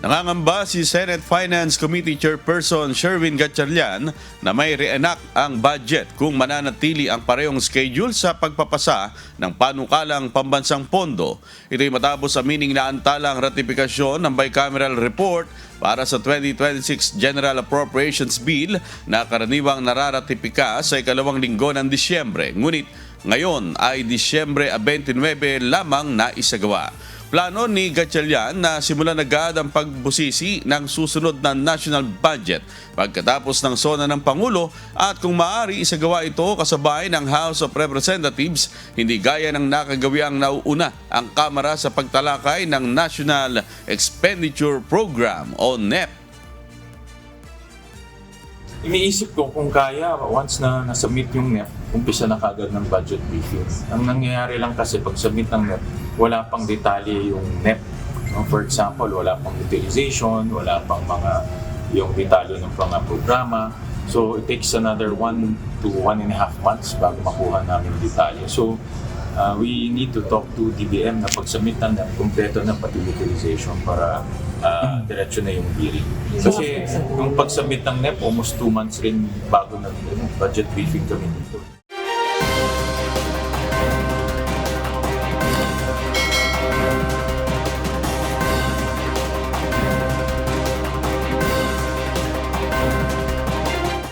Nangangamba si Senate Finance Committee Chairperson Sherwin Gatchalian na may reenact ang budget kung mananatili ang parehong schedule sa pagpapasa ng panukalang pambansang pondo. Ito'y matapos amining na antalang ratifikasyon ng bicameral report para sa 2026 General Appropriations Bill na karaniwang nararatipika sa ikalawang linggo ng Disyembre. Ngunit ngayon ay Disyembre 29 lamang na isagawa. Plano ni Gatchalian na simulan agad ang pagbusisi ng susunod na national budget pagkatapos ng sona ng Pangulo at kung maaari isagawa ito kasabay ng House of Representatives, hindi gaya ng nakagawiang nauuna ang Kamara sa pagtalakay ng National Expenditure Program o NEP. Iniisip ko kung kaya, once na nasubmit yung NEP, umpisa na kagad ng budget briefing. Ang nangyayari lang kasi pag submit ng NEP, wala pang detalye yung NEP. For example, wala pang utilization, wala pang yung detalye ng mga programa. So it takes another 1 to 1.5 months bago makuha namin detalye. So we need to talk to DBM na pag-submit ng NEP, kompleto na pati utilization para diretso na yung hearing. Kasi yung pag-submit ng NEP, almost 2 months rin bago ng budget briefing kami dito.